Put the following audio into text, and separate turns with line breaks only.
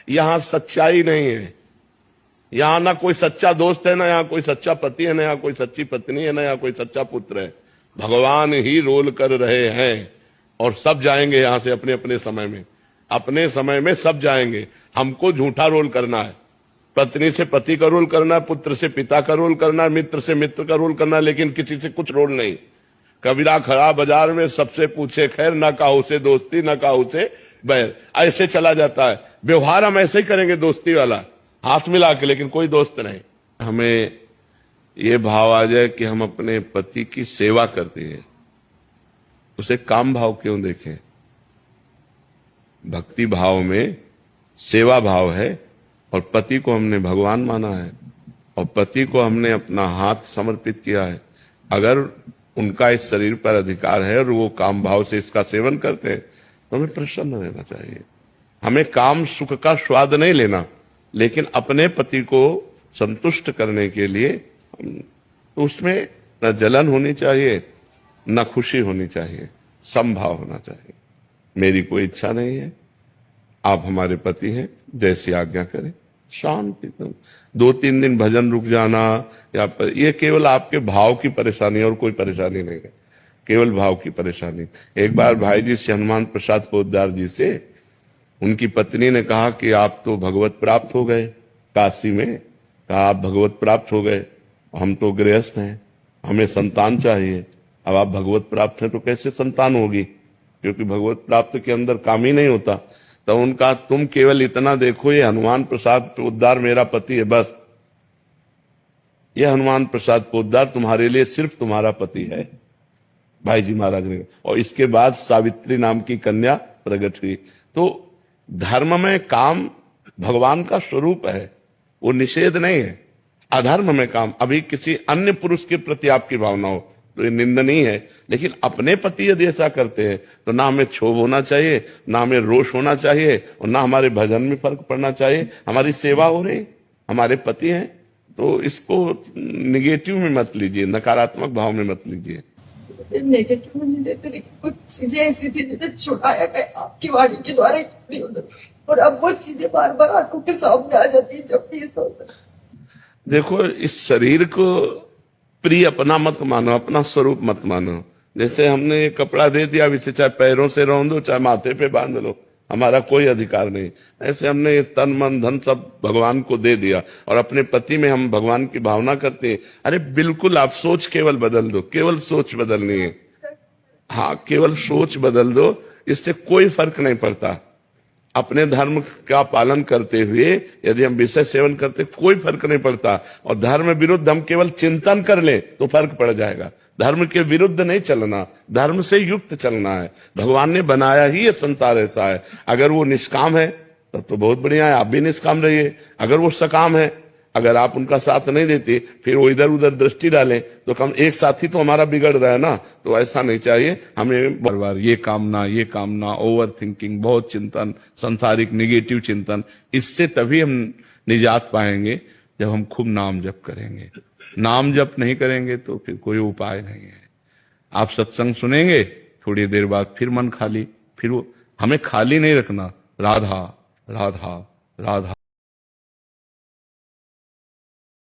यहां सच्चाई नहीं है। यहां ना कोई सच्चा दोस्त है, ना यहां कोई सच्चा पति है, ना यहां कोई सच्ची पत्नी है, ना यहां कोई सच्चा पुत्र है। भगवान ही रोल कर रहे हैं और सब जाएंगे यहां से अपने अपने समय में। अपने समय में सब जाएंगे। हमको झूठा रोल करना है, पत्नी से पति का रोल करना है, पुत्र से पिता का रोल करना है, मित्र से मित्र का रोल करना है, लेकिन किसी से कुछ रोल नहीं। कबीरा खड़ा बाजार में सबसे पूछे खैर, ना काहू से दोस्ती ना काहू से बैर, ऐसे चला जाता है। व्यवहार हम ऐसे ही करेंगे दोस्ती वाला, हाथ मिला के, लेकिन कोई दोस्त नहीं। हमें ये भाव आ जाए कि हम अपने पति की सेवा करते हैं, उसे काम भाव क्यों देखें। भक्ति भाव में सेवा भाव है और पति को हमने भगवान माना है और पति को हमने अपना हाथ समर्पित किया है। अगर उनका इस शरीर पर अधिकार है और वो काम भाव से इसका सेवन करते हैं तो हमें प्रसन्न रहना चाहिए। हमें काम सुख का स्वाद नहीं लेना, लेकिन अपने पति को संतुष्ट करने के लिए तो उसमें न जलन होनी चाहिए न खुशी होनी चाहिए, समभाव होना चाहिए। मेरी कोई इच्छा नहीं है, आप हमारे पति हैं, जैसी आज्ञा करें। शांति। 2-3 दिन भजन रुक जाना या ये केवल आपके भाव की परेशानी और कोई परेशानी नहीं है, केवल भाव की परेशानी। एक बार भाई जी से हनुमान प्रसाद पोद्दार जी से उनकी पत्नी ने कहा कि आप तो भगवत प्राप्त हो गए काशी में, कहा आप भगवत प्राप्त हो गए, हम तो गृहस्थ हैं, हमें संतान चाहिए। अब आप भगवत प्राप्त हैं तो कैसे संतान होगी, क्योंकि भगवत प्राप्त के अंदर काम ही नहीं होता। तो उनका तुम केवल इतना देखो, ये हनुमान प्रसाद पोद्दार मेरा पति है, बस ये हनुमान प्रसाद पोद्दार तुम्हारे लिए सिर्फ तुम्हारा पति है, भाई जी महाराज ने। और इसके बाद सावित्री नाम की कन्या प्रकट हुई। तो धर्म में काम भगवान का स्वरूप है, वो निषेध नहीं है। अधर्म में काम, अभी किसी अन्य पुरुष के प्रति आपकी भावना हो तो ये निंदनीय है, लेकिन अपने पति यदि ऐसा करते हैं तो ना हमें क्षोभ होना चाहिए, ना हमें रोष होना चाहिए और ना हमारे भजन में फर्क पड़ना चाहिए। हमारी सेवा हो रही, हमारे पति हैं, तो इसको निगेटिव में मत लीजिए, नकारात्मक भाव में मत लीजिए।
नेगेटिव में नहीं लेते, लेकिन कुछ चीजें ऐसी थी जिन्हें छुड़ाया गया आपकी वाणी के द्वारा, और अब वो चीजें बार बार आंखों के सामने आ जाती है जब भी ऐसा होता है।
देखो, इस शरीर को प्रिय अपना मत मानो, अपना स्वरूप मत मानो। जैसे हमने ये कपड़ा दे दिया, इसे चाहे पैरों से रौंद दो चाहे माथे पे बांध लो, हमारा कोई अधिकार नहीं। ऐसे हमने ये तन मन धन सब भगवान को दे दिया और अपने पति में हम भगवान की भावना करते हैं। अरे बिल्कुल, आप सोच केवल बदल दो, केवल सोच बदलनी है। हाँ, केवल सोच बदल दो, इससे कोई फर्क नहीं पड़ता। अपने धर्म का पालन करते हुए यदि हम विषय सेवन करते कोई फर्क नहीं पड़ता, और धर्म विरुद्ध हम केवल चिंतन कर ले तो फर्क पड़ जाएगा। धर्म के विरुद्ध नहीं चलना, धर्म से युक्त चलना है। भगवान ने बनाया ही ये संसार ऐसा है। अगर वो निष्काम है तब तो बहुत बढ़िया है, आप भी निष्काम रहिए। अगर वो सकाम है, अगर आप उनका साथ नहीं देते, फिर वो इधर उधर दृष्टि डालें तो कम एक साथी तो हमारा बिगड़ रहा है ना। तो ऐसा नहीं चाहिए हमें। बार बार ये कामना, ओवर थिंकिंग, बहुत चिंतन, संसारिक निगेटिव चिंतन, इससे तभी हम निजात पाएंगे जब हम खूब नाम जप करेंगे। नाम जप नहीं करेंगे तो फिर कोई उपाय नहीं है। आप सत्संग सुनेंगे, थोड़ी देर बाद फिर मन खाली, फिर वो हमें खाली नहीं रखना। राधा राधा राधा।